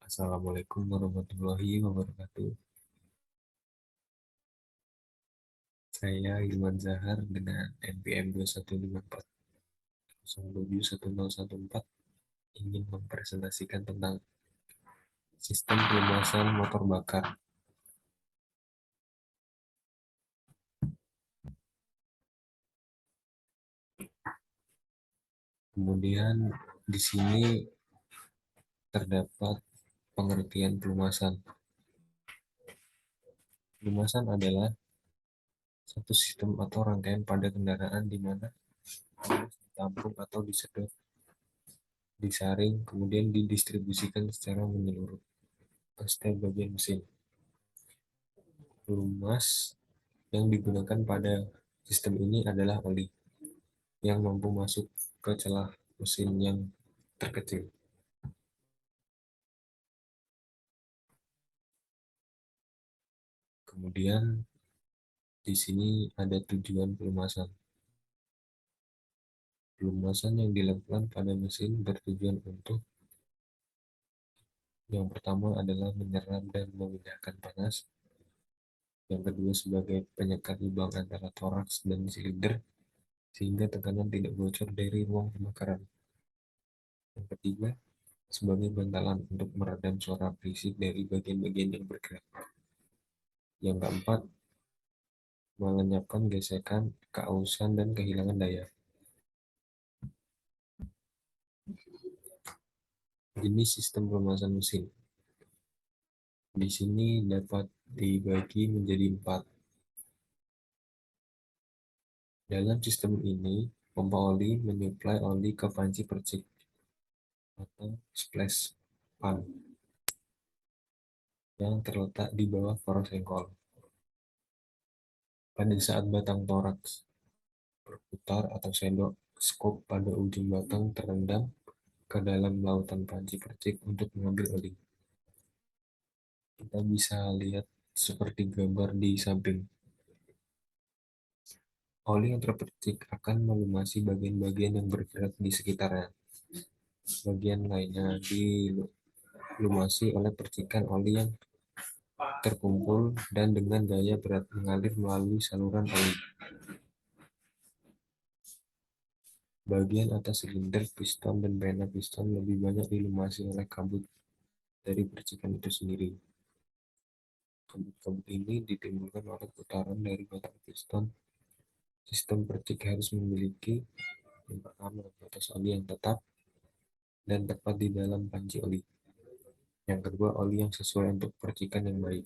Assalamualaikum warahmatullahi wabarakatuh. Saya Ilman Zahar dengan NPM 21540271014 ingin mempresentasikan tentang sistem pelumasan motor bakar. Kemudian di sini terdapat pengertian pelumasan. Pelumasan adalah satu sistem atau rangkaian pada kendaraan di mana harus ditampung atau disedot, disaring, kemudian didistribusikan secara menyeluruh ke setiap bagian mesin. Pelumas yang digunakan pada sistem ini adalah oli yang mampu masuk ke celah mesin yang terkecil. Kemudian di sini ada tujuan pelumasan. Pelumasan yang dilakukan pada mesin bertujuan untuk yang pertama adalah menyerap dan memindahkan panas. Yang kedua sebagai penyekat lubang antara toraks dan silinder sehingga tekanan tidak bocor dari ruang pembakaran. Yang ketiga sebagai bantalan untuk meredam suara berisik dari bagian-bagian yang bergerak. Yang keempat melenyapkan gesekan, keausan, dan kehilangan daya. Jenis sistem pelumasan mesin. Di sini dapat dibagi menjadi 4. Dalam sistem ini, pompa oli menyuplai oli ke panci percik atau splash pan yang terletak di bawah poros engkol. Pada saat batang toraks berputar atau sendok skop pada ujung batang terendam ke dalam lautan panci percik untuk mengambil oli. Kita bisa lihat seperti gambar di samping. Oli yang terpercik akan melumasi bagian-bagian yang bergerak di sekitarnya. Bagian lainnya dilumasi oleh percikan oli yang terkumpul dan dengan gaya berat mengalir melalui saluran oli. Bagian atas silinder, piston, dan pena piston lebih banyak dilumasi oleh kabut dari percikan itu sendiri. Kabut-kabut ini ditimbulkan oleh putaran dari batang piston. Sistem percik harus memiliki yang pertama batas oli yang tetap dan tepat di dalam panci oli. Yang kedua, oli yang sesuai untuk percikan yang baik.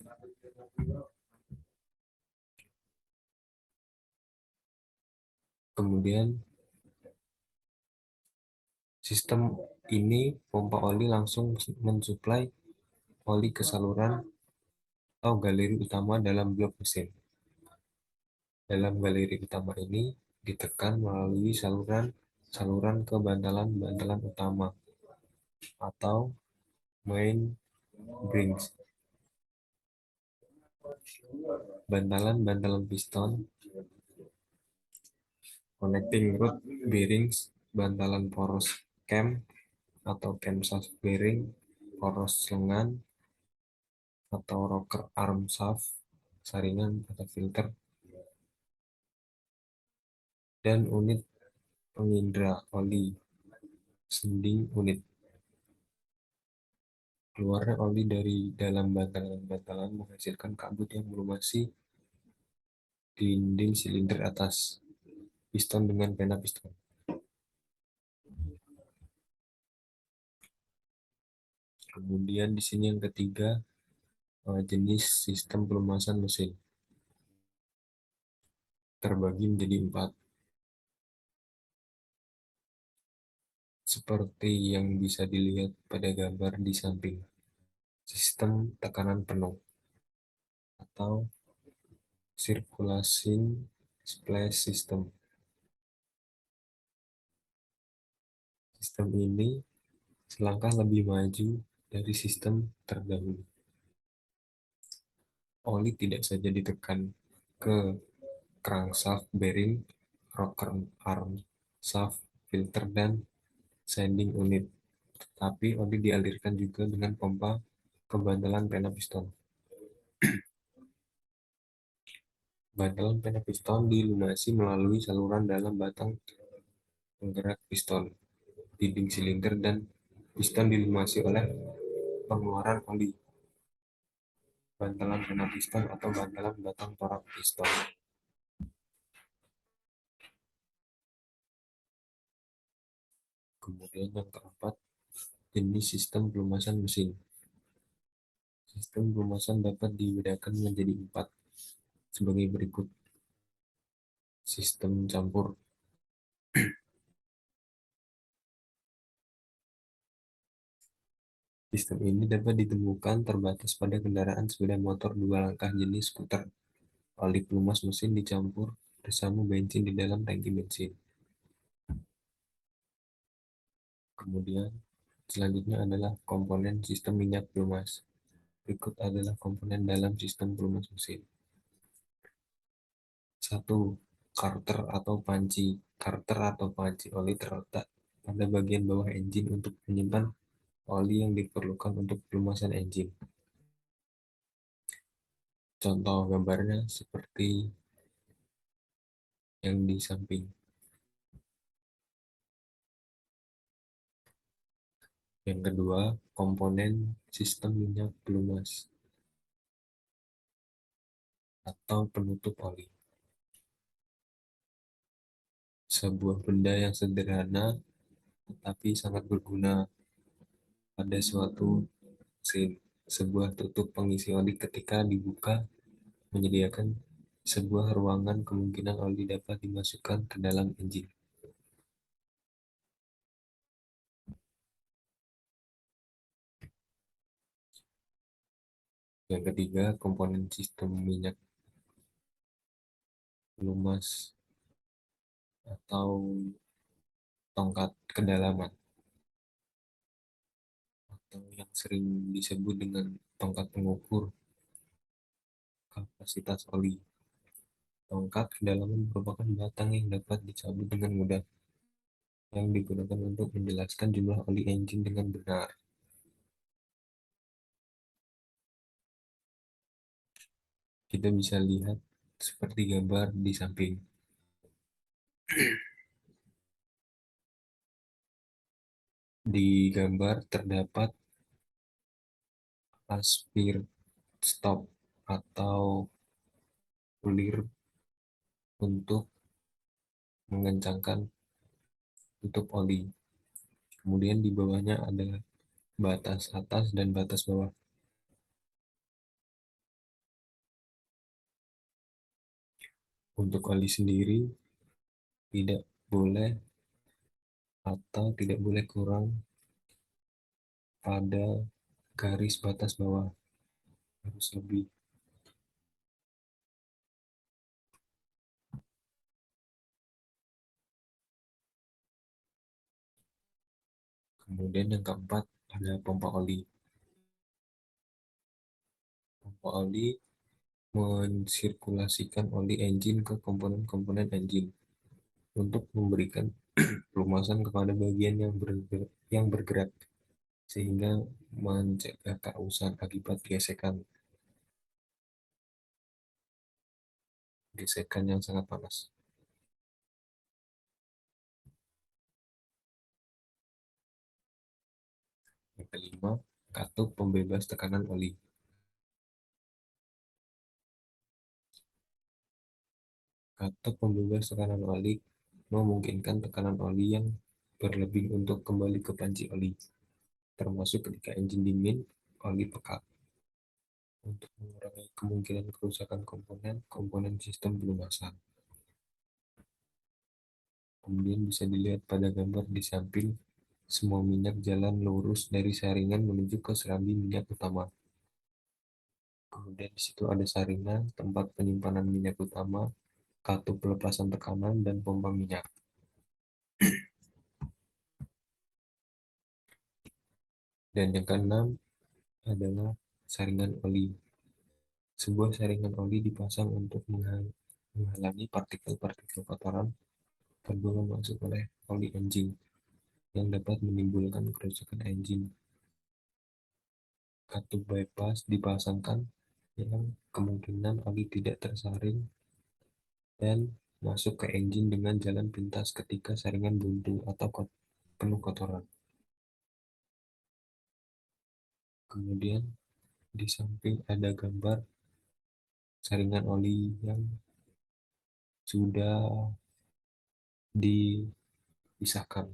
Kemudian, sistem ini pompa oli langsung mensuplai oli ke saluran atau galeri utama dalam blok mesin. Dalam galeri utama ini ditekan melalui saluran ke bantalan-bantalan utama atau main brings. Bantalan-bantalan piston, connecting rod bearings, bantalan poros cam atau camshaft bearing, poros lengan atau rocker arm shaft, saringan atau filter, dan unit pengindra oli, sending unit. Keluarnya oli dari dalam bantalan-bantalan menghasilkan kabut yang melumasi dinding silinder atas piston dengan pena piston. Kemudian di sini yang ketiga, jenis sistem pelumasan mesin terbagi menjadi 4. Seperti yang bisa dilihat pada gambar di samping. Sistem tekanan penuh atau circulation splash system. Sistem ini selangkah lebih maju dari sistem terdahulu. Oli tidak saja ditekan ke crankshaft bearing, rocker arm shaft, filter, dan sanding unit, Tapi oli dialirkan juga dengan pompa kebantalan pena piston. Bantalan pena piston dilunasi melalui saluran dalam batang penggerak piston, dinding silinder, dan piston dilumasi oleh pengeluaran oli. Bantalan pena piston atau bantalan batang torak piston. Kemudian yang keempat, jenis sistem pelumasan mesin. Sistem pelumasan dapat dibedakan menjadi 4 sebagai berikut. Sistem campur. Sistem ini dapat ditemukan terbatas pada kendaraan sepeda motor dua langkah jenis skuter. Oli pelumas mesin dicampur bersama bensin di dalam tangki bensin. Kemudian selanjutnya adalah komponen sistem minyak pelumas. Berikut adalah komponen dalam sistem pelumas mesin. 1. Karter atau panci. Karter atau panci oli terletak pada bagian bawah engine untuk menyimpan oli yang diperlukan untuk pelumasan engine. Contoh gambarnya seperti yang di samping. Yang kedua, komponen sistem minyak pelumas atau penutup oli. Sebuah benda yang sederhana tetapi sangat berguna pada suatu mesin. Sebuah tutup pengisi oli ketika dibuka menyediakan sebuah ruangan kemungkinan oli dapat dimasukkan ke dalam engine. Yang ketiga, komponen sistem minyak pelumas atau tongkat kedalaman atau yang sering disebut dengan tongkat pengukur kapasitas oli. Tongkat kedalaman merupakan batang yang dapat dicabut dengan mudah, yang digunakan untuk menjelaskan jumlah oli engine dengan benar. Kita bisa lihat seperti gambar di samping. Di gambar terdapat aspir stop atau pulir untuk mengencangkan tutup oli. Kemudian di bawahnya ada batas atas dan batas bawah. Untuk oli sendiri tidak boleh atau tidak boleh kurang pada garis batas bawah, harus lebih. Kemudian yang keempat ada pompa oli. Pompa oli mensirkulasikan oli engine ke komponen-komponen engine untuk memberikan pelumasan kepada bagian yang bergerak sehingga mencegah keausan akibat gesekan yang sangat panas. Yang kelima, katup pembebas tekanan oli. Katup pembebas tekanan oli memungkinkan tekanan oli yang berlebih untuk kembali ke panci oli, termasuk ketika engine dingin, oli pekat, untuk mengurangi kemungkinan kerusakan komponen sistem pelumasan. Kemudian bisa dilihat pada gambar di samping, semua minyak jalan lurus dari saringan menuju ke serambi minyak utama. Kemudian di situ ada saringan, tempat penyimpanan minyak utama, katup pelepasan tekanan, dan pompa minyak. Dan yang keenam adalah saringan oli. Sebuah saringan oli dipasang untuk menghalangi partikel-partikel kotoran terbawa masuk oleh oli engine. yang dapat menimbulkan kerusakan engine. Katup bypass dipasangkan yang kemungkinan oli tidak tersaring dan masuk ke engine dengan jalan pintas ketika saringan buntu atau penuh kotoran. Kemudian di samping ada gambar saringan oli yang sudah dipisahkan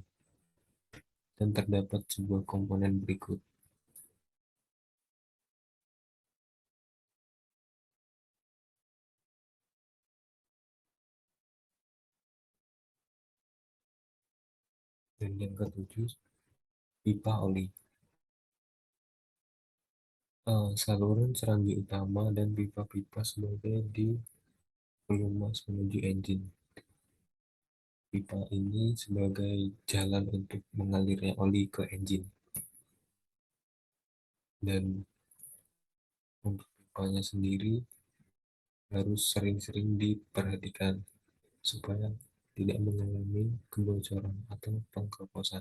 dan terdapat sebuah komponen berikut. Dan yang ketujuh, pipa oli. Saluran serambi utama dan pipa-pipa sebagai di pelumas menuju engine. Pipa ini sebagai jalan untuk mengalirnya oli ke engine. Dan untuk pipanya sendiri harus sering-sering diperhatikan supaya tidak mengalami kebocoran atau pengkeroposan,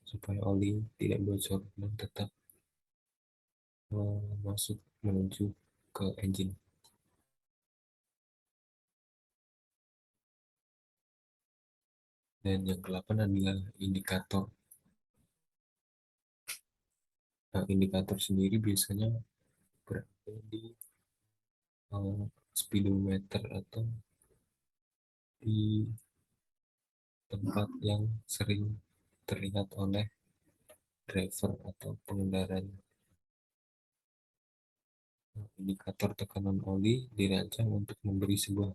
supaya oli tidak bocor dan tetap masuk menuju ke engine. Dan yang ke-8 adalah indikator. Nah, indikator sendiri biasanya berada di speedometer atau di tempat yang sering terlihat oleh driver atau pengendaranya. Nah, indikator tekanan oli dirancang untuk memberi sebuah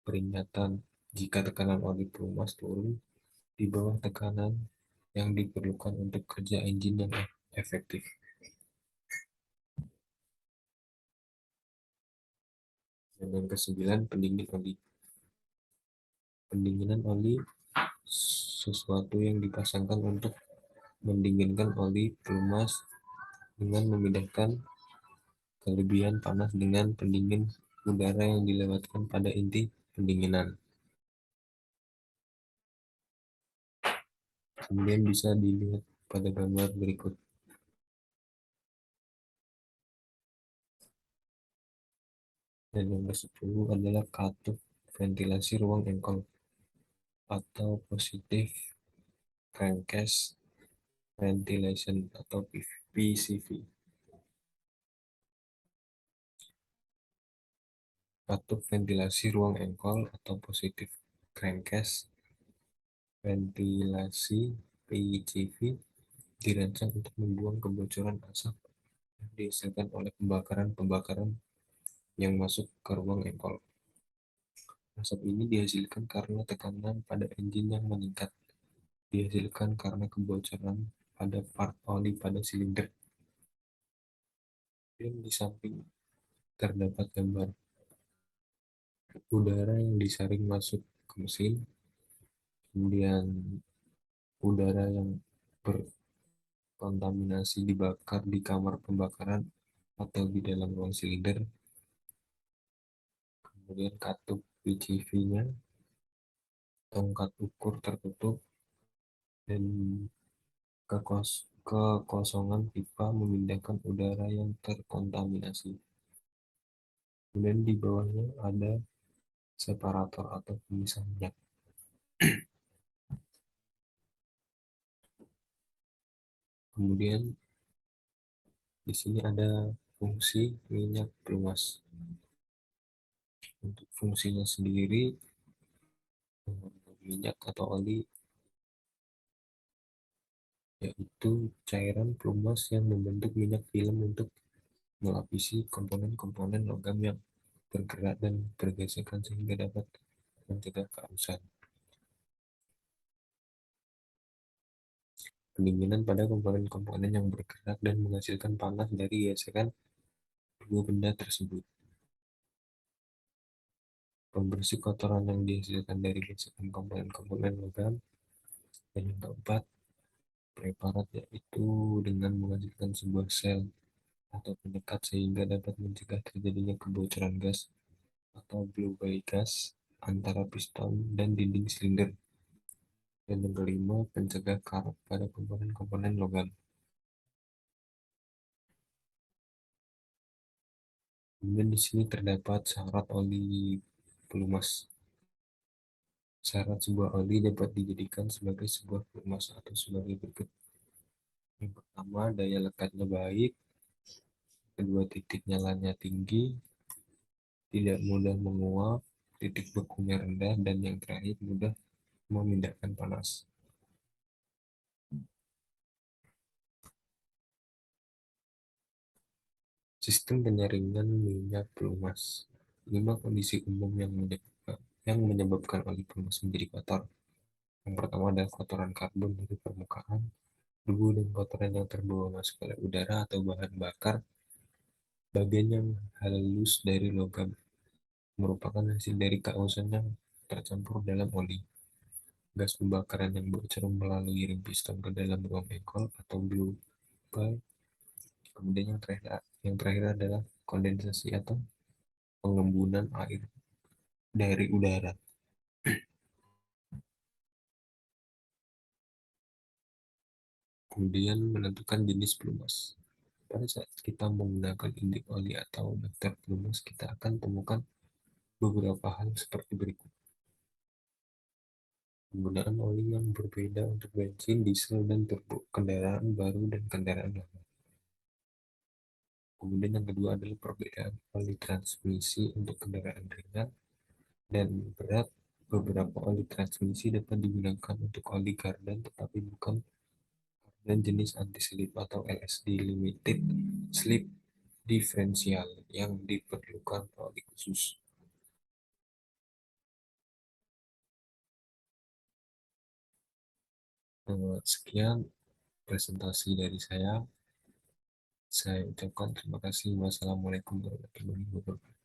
peringatan jika tekanan oli pelumas turun di bawah tekanan yang diperlukan untuk kerja engine yang efektif. Dan yang ke-9, pendingin oli. Pendinginan oli sesuatu yang dipasangkan untuk mendinginkan oli pelumas dengan memindahkan kelebihan panas dengan pendingin udara yang dilewatkan pada inti pendinginan. Kemudian bisa dilihat pada gambar berikut. Dan yang ke-10 adalah katup ventilasi ruang engkol atau positive crankcase ventilation atau PCV. Katup ventilasi ruang engkol atau positive crankcase ventilasi PCV dirancang untuk membuang kebocoran asap yang dihasilkan oleh pembakaran-pembakaran yang masuk ke ruang engkol. Asap ini dihasilkan karena tekanan pada engine yang meningkat, dihasilkan karena kebocoran pada part oli pada silinder. Dan di samping terdapat gambar udara yang disaring masuk ke mesin, kemudian udara yang berkontaminasi dibakar di kamar pembakaran atau di dalam ruang silinder, kemudian katup PCV-nya, tongkat ukur tertutup, dan kekosongan pipa memindahkan udara yang terkontaminasi. Kemudian di bawahnya ada separator atau pemisah minyak. Kemudian di sini ada fungsi minyak pelumas. Untuk fungsinya sendiri, minyak atau oli yaitu cairan pelumas yang membentuk minyak film untuk melapisi komponen-komponen logam yang bergerak dan bergesekan sehingga dapat mencegah keharusan. Pendinginan pada komponen-komponen yang bergerak dan menghasilkan panas dari gesekan dua benda tersebut. Pembersih kotoran yang dihasilkan dari gesekan komponen-komponen logam. Dan yang keempat, preparat yaitu dengan menghasilkan sebuah sel atau penyekat sehingga dapat mencegah terjadinya kebocoran gas atau blow by gas antara piston dan dinding silinder. Dan yang kelima, pencegah karat pada komponen-komponen logam. Kemudian di sini terdapat syarat oli pelumas. Syarat sebuah oli dapat dijadikan sebagai sebuah pelumas atau sebagai berikut. Yang pertama, daya lekatnya baik. Kedua, titik nyalanya tinggi, tidak mudah menguap, titik bekunya rendah, dan yang terakhir mudah memindahkan panas. Sistem penyaringan minyak pelumas. 5 kondisi umum yang menyebabkan oli pelumas menjadi kotor. Yang pertama adalah kotoran karbon dari permukaan, debu dan kotoran yang terbawa masuk oleh udara atau bahan bakar. Bagian yang halus dari logam merupakan hasil dari kausan yang tercampur dalam oli. Gas pembakaran yang bocor melalui ring piston ke dalam ruang ekol atau blue pipe. Kemudian yang terakhir adalah kondensasi atau pengembunan air dari udara. Kemudian menentukan jenis pelumas. Pada saat kita menggunakan indik oli atau daftar pelumas, kita akan temukan beberapa hal seperti berikut. Penggunaan oli yang berbeda untuk bensin, diesel, dan turbo, kendaraan baru dan kendaraan lama. Kemudian yang kedua adalah perbedaan oli transmisi untuk kendaraan ringan dan berat. Beberapa oli transmisi dapat digunakan untuk oli gardan, tetapi bukan dan jenis anti-slip atau LSD limited slip diferensial yang diperlukan oli khusus. Sekian presentasi dari saya. Saya ucapkan terima kasih. Wassalamualaikum warahmatullahi wabarakatuh.